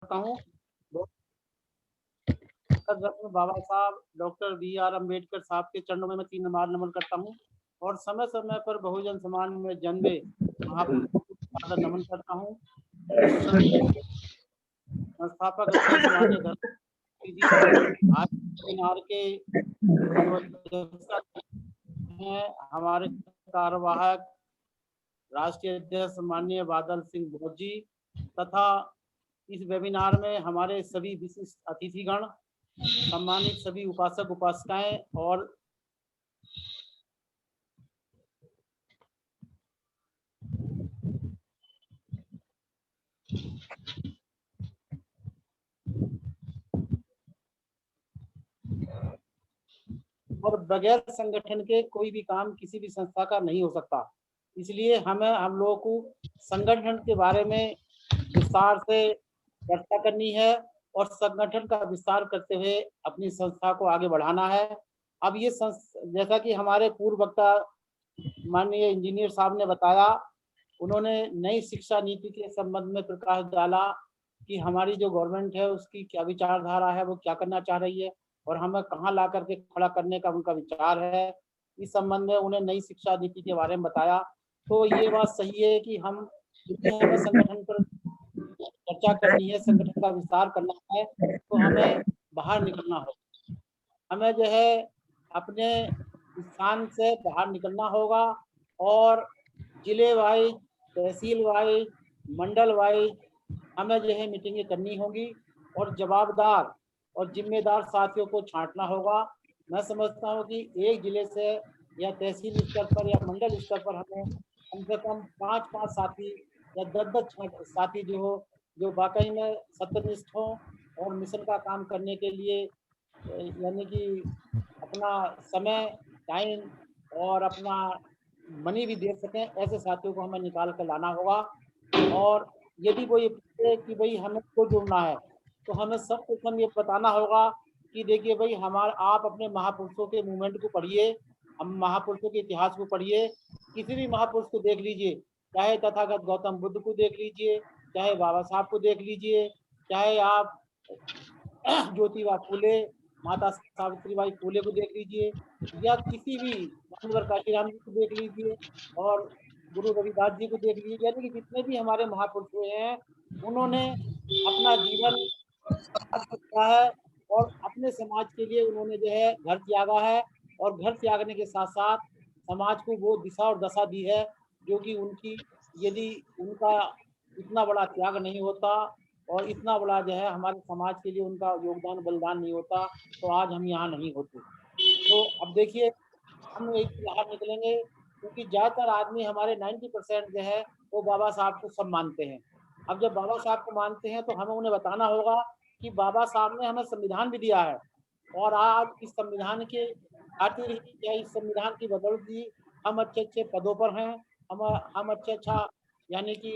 करता हूँ। रत्न बाबा साहब डॉक्टर बी.आर. अम्बेडकर साहब के चरणों में मैं 3 बार नमन करता हूँ और समय-समय पर बहुजन समाज में जन्मे महापुरुषों को सादर नमन करता हूँ। इस संस्थापक अध्यक्ष माननीय धर्मवीर जी आज वेबिनार के जो अध्यक्षता हैं हमारे कार्यवाहक राष्ट्रीय अध्यक्ष माननीय बादल सिंह भोज जी तथा इस वेबिनार में हमारे सभी विशिष्ट अतिथिगण, सम्मानित सभी उपासक उपासिकाएं और बगैर संगठन के कोई भी काम किसी भी संस्था का नहीं हो सकता। इसलिए हम लोगों को संगठन के बारे में विस्तार से चर्चा करनी है और संगठन का विस्तार करते हुए अपनी संस्था को आगे बढ़ाना है। अब ये जैसा कि हमारे पूर्व वक्ता माननीय इंजीनियर साहब ने बताया, उन्होंने नई शिक्षा नीति के संबंध में प्रकाश डाला कि हमारी जो गवर्नमेंट है उसकी क्या विचारधारा है, वो क्या करना चाह रही है और हमें कहाँ ला करके खड़ा करने का उनका विचार है। इस संबंध में उन्हें नई शिक्षा नीति के बारे में बताया। तो ये बात सही है कि हमें संगठन पर चर्चा करनी है, संगठन का विस्तार करना है, तो हमें बाहर निकलना होगा। हमें जो है अपने स्थान से बाहर निकलना होगा और जिले वाइज, तहसील वाइज, मंडल वाइज हमें जो है मीटिंगें करनी होगी और जवाबदार और जिम्मेदार साथियों को छांटना होगा। मैं समझता हूँ कि एक जिले से या तहसील स्तर पर या मंडल स्तर पर हमें कम से कम 5-5 साथी या 10-10 साथी जो वाकई में सत्यनिष्ठ हों और मिशन का काम करने के लिए यानी कि अपना समय, टाइम और अपना मनी भी दे सकें, ऐसे साथियों को हमें निकाल कर लाना होगा। और यदि वो ये पूछे कि भाई हमें क्यों जुड़ना है, तो हमें सब कुछ हम ये बताना होगा कि देखिए भाई आप अपने महापुरुषों के मूवमेंट को पढ़िए, हम महापुरुषों के इतिहास को पढ़िए, किसी भी महापुरुष को देख लीजिए, चाहे तथागत गौतम बुद्ध को देख लीजिए, चाहे बाबा साहब को देख लीजिए, चाहे आप ज्योतिबा फूले, माता सावित्रीबाई फूले को देख लीजिए या किसी भी मानवर काशीराम जी को देख लीजिए और गुरु रविदास जी को देख लीजिए, यानी कि जितने भी हमारे महापुरुष हुए हैं उन्होंने अपना जीवन समाज को दिया है और अपने समाज के लिए उन्होंने जो है घर त्यागा है और घर त्यागने के साथ साथ समाज को वो दिशा और दशा दी है जो कि उनकी यदि उनका इतना बड़ा त्याग नहीं होता और इतना बड़ा जो है हमारे समाज के लिए उनका योगदान बलिदान नहीं होता तो आज हम यहाँ नहीं होते। तो अब देखिए हम एक बाहर निकलेंगे क्योंकि ज़्यादातर आदमी हमारे 90% जो है वो बाबा साहब को सब मानते हैं। अब जब बाबा साहब को मानते हैं तो हमें उन्हें बताना होगा कि बाबा साहब ने हमें संविधान भी दिया है और आज इस संविधान के खातिर ही या इस संविधान की बदौलत ही हम अच्छे-अच्छे पदों पर हैं। हम अच्छा यानी कि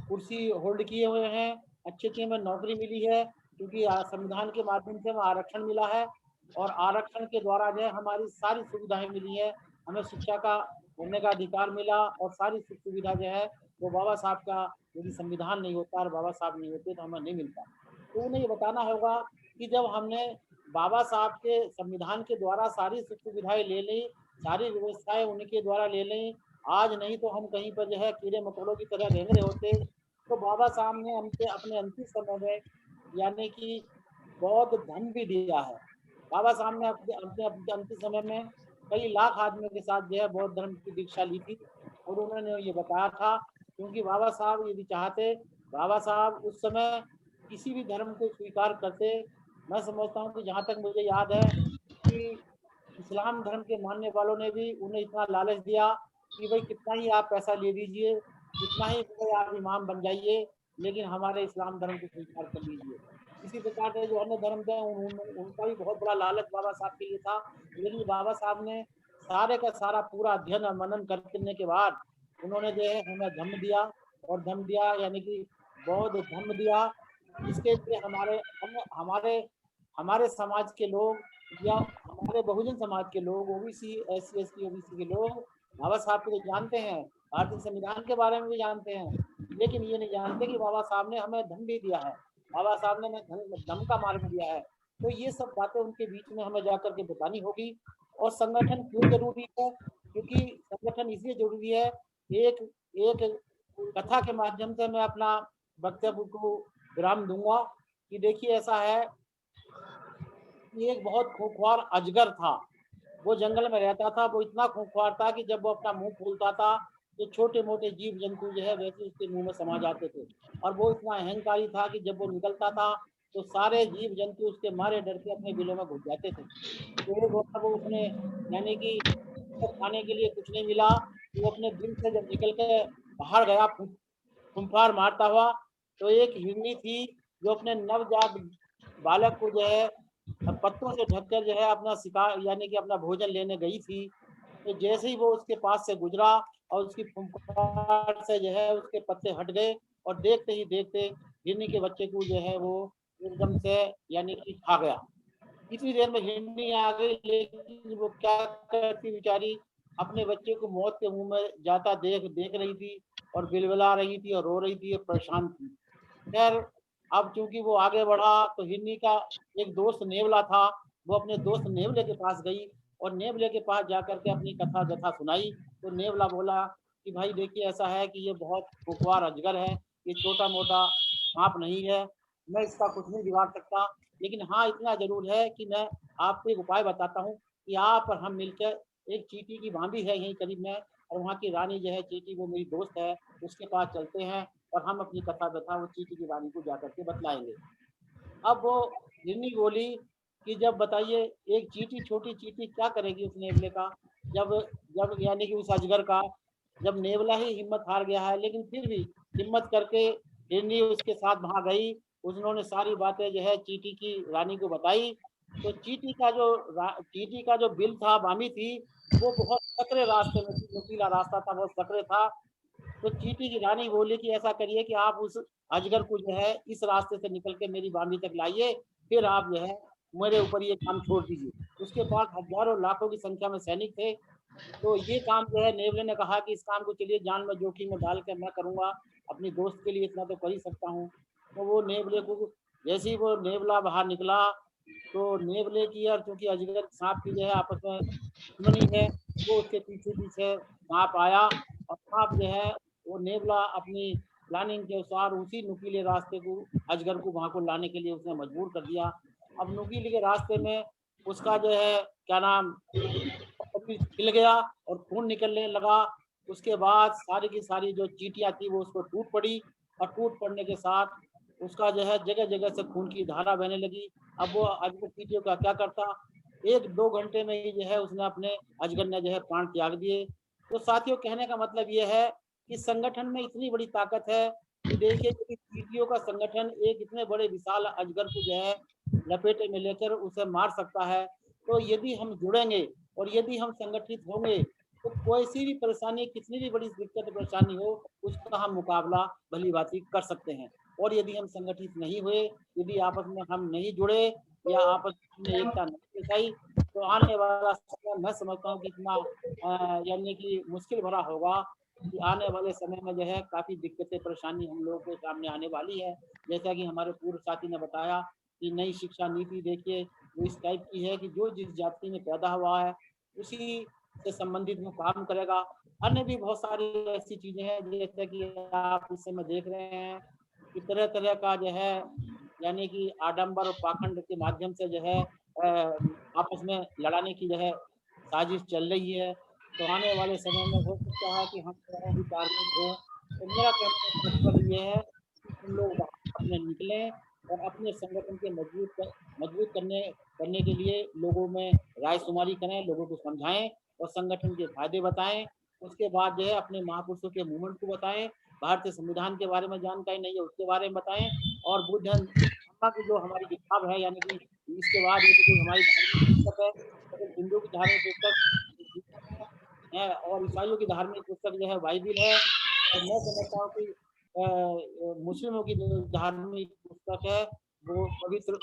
कुर्सी होल्ड किए हुए हैं, अच्छी-अच्छी हमें नौकरी मिली है क्योंकि संविधान के माध्यम से हमें आरक्षण मिला है और आरक्षण के द्वारा जो है हमारी सारी सुविधाएं मिली है। हमें शिक्षा का होने का अधिकार मिला और सारी सुख सुविधा जो है वो बाबा साहब का यदि संविधान नहीं होता और बाबा साहब नहीं होते तो हमें नहीं मिलता। तो उन्हें ये बताना होगा कि जब हमने बाबा साहब के संविधान के द्वारा सारी सुख सुविधाएं ले ली, सारी व्यवस्थाएं उनके द्वारा ले ली, आज नहीं तो हम कहीं पर जो है कीड़े मकोड़ों की तरह रेंग रहे होते। तो बाबा साहब ने हमसे अपने अंतिम समय में यानी कि बौद्ध धर्म भी दिया है। बाबा साहब ने अपने अपने अंतिम समय में कई लाख आदमियों के साथ जो है बौद्ध धर्म की दीक्षा ली थी और उन्होंने ये बताया था क्योंकि बाबा साहब यदि चाहते, बाबा साहब उस समय किसी भी धर्म को स्वीकार करते। मैं समझता हूँ कि जहाँ तक मुझे याद है कि इस्लाम धर्म के मानने वालों ने भी उन्हें इतना लालच दिया कि भाई कितना ही आप पैसा ले लीजिए, कितना ही आप इमाम बन जाइए, लेकिन हमारे इस्लाम धर्म को स्वीकार कर लीजिए। इसी प्रकार से जो अन्य धर्म थे उनका भी बहुत बड़ा लालच बाबा साहब के लिए था, लेकिन बाबा साहब ने सारे का सारा पूरा अध्ययन और मनन करने के बाद उन्होंने जो है हमें धम्म दिया और धम्म दिया यानी कि बौद्ध धर्म दिया, जिसके लिए हमारे हमारे समाज के लोग या हमारे बहुजन समाज के लोग ओबीसी, एससी, एसटी, ओबीसी के लोग बाबा साहब को तो जानते हैं, भारतीय संविधान के बारे में भी जानते हैं, लेकिन ये नहीं जानते कि बाबा साहब ने हमें धन भी दिया है। बाबा साहब ने धम का मार्ग दिया है। तो ये सब बातें उनके बीच में हमें जाकर के बतानी होगी। और संगठन क्यों जरूरी है? क्योंकि संगठन इसलिए जरूरी है, एक एक कथा के माध्यम से मैं अपना वक्तव्य को विराम दूंगा कि देखिए ऐसा है कि एक बहुत खूंखार अजगर था। वो जंगल में रहता था। वो इतना खूंखार था कि जब वो अपना मुंह खोलता था तो छोटे मोटे जीव जंतु जो है वैसे उसके मुंह में समा जाते थे। और वो इतना अहंकारी था कि जब वो निकलता था तो सारे जीव जंतु उसके मारे डर के अपने बिलों में घुस जाते थे। तो एक बार वो उसने, यानी कि उसको खाने के लिए कुछ नहीं मिला, तो वो अपने बिल से जब निकल के बाहर गया फुंफार मारता हुआ, तो एक हिरनी थी जो अपने नवजात बालक को जो है पत्तों से ढककर जो है अपना शिकार यानी कि अपना भोजन लेने गई थी। तो जैसे ही वो उसके पास से गुजरा और उसकी फुंफार से जो है उसके पत्ते हट गए, और देखते ही देखते हिरनी के बच्चे को जो है वो एकदम से यानी कि खा गया। इतनी देर में हिरनी आ गई, लेकिन वो क्या करती बेचारी, अपने बच्चे को मौत के मुंह में जाता देख देख रही थी और बिलबिला रही थी और रो रही थी और परेशान थी। खैर, अब चूंकि वो आगे बढ़ा तो हिरनी का एक दोस्त नेवला था। वो अपने दोस्त नेवले के पास गई और नेवले के पास जाकर के अपनी कथा जथा सुनाई। तो नेवला बोला कि भाई देखिए ऐसा है कि ये बहुत खुखवार अजगर है, ये छोटा मोटा सांप नहीं है, मैं इसका कुछ नहीं बिगाड़ सकता। लेकिन हाँ, इतना जरूर है कि मैं आपको एक उपाय बताता हूँ कि आप और हम मिलकर, एक चींटी की बांधी है यहीं करीब में, और वहाँ की रानी जो है चींटी, वो मेरी दोस्त है, उसके पास चलते हैं और हम अपनी कथा व्यथा वो चींटी की रानी को जाकर के बतलाएंगे। अब वो हिरनी बोली कि जब बताइए, एक चींटी, छोटी चींटी क्या करेगी उस नेवले का, जब जब यानी कि उस अजगर का, जब नेवला ही हिम्मत हार गया है। लेकिन फिर भी हिम्मत करके हिरनी उसके साथ वहां गई। उन्होंने सारी बातें जो है चींटी की रानी को बताई। तो चींटी का जो बिल था, बामी थी, वो बहुत सकरे रास्ते में थी, नुकीला रास्ता था, बहुत सकरे था। तो चींटी की रानी बोली कि ऐसा करिए कि आप उस अजगर को जो है इस रास्ते से निकल के मेरी बांदी तक लाइए, फिर आप जो है मेरे ऊपर ये काम छोड़ दीजिए। उसके पास हजारों लाखों की संख्या में सैनिक थे। तो ये काम जो है नेवले ने कहा कि इस काम को चलिए जान में जोखिम में डाल के मैं करूंगा, अपनी दोस्त के लिए इतना तो कर ही सकता हूँ। तो वो नेवले को, जैसे ही वो नेवला बाहर निकला, तो नेवले की और चूंकि अजगर सांप की जो है आपस में दुश्मनी है, वो उसके पीछे पीछे सांप आया। और सांप जो है, वो नेवला अपनी प्लानिंग के अनुसार उसी नुकीले रास्ते को, अजगर को वहां को लाने के लिए उसने मजबूर कर दिया। अब नुकीले के रास्ते में उसका जो है क्या नाम, खिल गया और खून निकलने लगा। उसके बाद सारी की सारी जो चींटियां थी वो उसको टूट पड़ी, और टूट पड़ने के साथ उसका जो है जगह जगह से खून की धारा बहने लगी। अब वो अजगर चींटियों का क्या करता, एक दो घंटे में ही जो है उसने अपने, अजगर ने जो है प्राण त्याग दिए। तो साथियों, कहने का मतलब ये है कि संगठन में इतनी बड़ी ताकत है कि देखिए, यदि चींटियों का संगठन एक इतने बड़े विशाल अजगर को जो है लपेटे में लेकर उसे मार सकता है, तो यदि हम जुड़ेंगे और यदि हम संगठित होंगे, तो कोई सी भी परेशानी, कितनी भी बड़ी दिक्कत परेशानी हो, उसका हम मुकाबला भली भांति कर सकते हैं। और यदि हम संगठित नहीं हुए, यदि आपस में हम नहीं जुड़े, या आपस में एकता नहीं दिखाई, तो आने वाला समय मैं समझता हूँ कि इतना यानी कि मुश्किल भरा होगा कि आने वाले समय में जो है काफी दिक्कतें परेशानी हम लोगों के सामने आने वाली है। जैसा कि हमारे पूर्व साथी ने बताया कि नई शिक्षा नीति देखिए वो इस टाइप की है कि जो जिस जाति में पैदा हुआ है उसी से संबंधित वो काम करेगा। अन्य भी बहुत सारी ऐसी चीजें हैं जैसे कि आप इस समय देख रहे हैं कि तरह तरह का जो है, यानी कि आडंबर और पाखंड के माध्यम से जो है आपस में लड़ाने की जो है साजिश चल रही है। तो आने वाले समय में हो सकता है कि हम दोनों भी टारगेट हों। तो मेरा कहने का तात्पर्य ये है कि हम लोग बाहर अपने निकलें और अपने संगठन के मजबूत करने के लिए लोगों में राय शुमारी करें, लोगों को समझाएं और संगठन के फायदे बताएं। उसके बाद जो है अपने महापुरुषों के मूवमेंट को बताएं, भारतीय संविधान के बारे में जानकारी नहीं है उसके बारे में बताएं, और बुद्ध धम्मा की जो हमारी किताब है, यानी कि इसके बाद यदि कोई हमारी धार्मिक पुस्तक है, तो हिंदू की धार्मिक पुस्तक है और ईसाइयों की धार्मिक पुस्तक जो है बाइबिल है। और मैं समझता हूँ कि मुस्लिमों की जो धार्मिक पुस्तक है वो पवित्र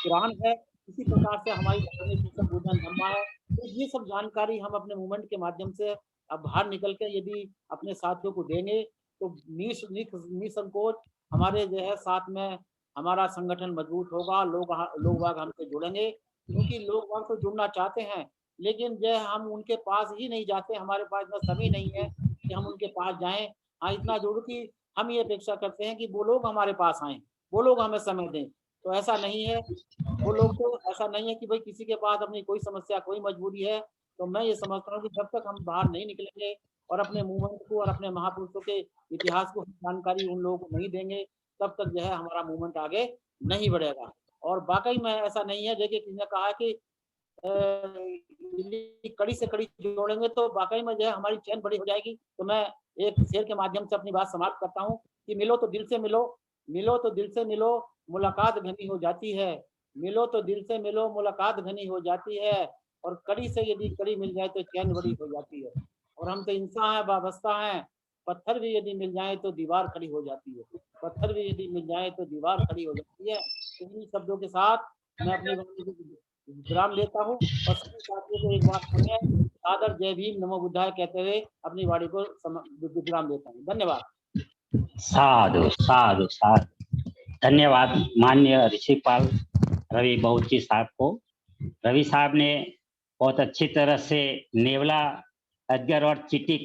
कुरान है। इसी प्रकार से हमारी धार्मिक पुस्तक बुद्धन धम्मा है। तो ये सब जानकारी हम अपने मूवमेंट के माध्यम से अब बाहर निकल के यदि अपने साथियों को देंगे, तो निसंकोच हमारे जो है साथ में हमारा संगठन मजबूत होगा, लोग बाग हमसे जुड़ेंगे, क्योंकि लोग बाग तो जुड़ना चाहते हैं, लेकिन जो हम उनके पास ही नहीं जाते, हमारे पास इतना समय नहीं है कि हम उनके पास जाएँ। हाँ, इतना ज़रूर कि हम ये अपेक्षा करते हैं कि वो लोग हमारे पास आएँ, वो लोग हमें समय दें। तो ऐसा नहीं है, वो लोग तो ऐसा नहीं है कि भई किसी के पास अपनी कोई समस्या, कोई मजबूरी है, तो मैं ये समझता हूँ कि जब तक हम बाहर नहीं निकलेंगे और अपने मूवमेंट को और अपने महापुरुषों के इतिहास को जानकारी उन लोगों को नहीं देंगे, तब तक जो है हमारा मूवमेंट आगे नहीं बढ़ेगा। और वाक़ई में ऐसा नहीं है, देखिए किसी ने कहा कि दिल्ली कड़ी से कड़ी जोड़ेंगे तो वाक़ई में जो है हमारी चेन बड़ी हो जाएगी। तो मैं एक शेर के माध्यम से अपनी बात समाप्त करता हूँ कि मिलो तो दिल से मिलो, मिलो तो दिल से मिलो, मुलाकात घनी हो जाती है। मिलो तो दिल से मिलो, मुलाकात घनी हो जाती है और कड़ी से यदि कड़ी मिल जाए तो चैन बड़ी हो जाती है। और हम तो इंसान हैं, वाबस्ता हैं, पत्थर भी यदि मिल जाए तो दीवार खड़ी हो जाती है। पत्थर भी यदि मिल जाए तो दीवार खड़ी हो जाती है। इन्हीं शब्दों के साथ मैं अपनी वाणी को विराम लेता हूँ और सभी साथियों को एक बार पुनः सादर जय भीम, नमो बुद्धाय कहते हुए अपनी वाणी को विराम देता हूँ। धन्यवाद। साधु साधु साधु। धन्यवाद माननीय ऋषिपाल रवि बहुची साहब को। रवि साहब ने बहुत अच्छी तरह से नेवला, अजगर और चींटी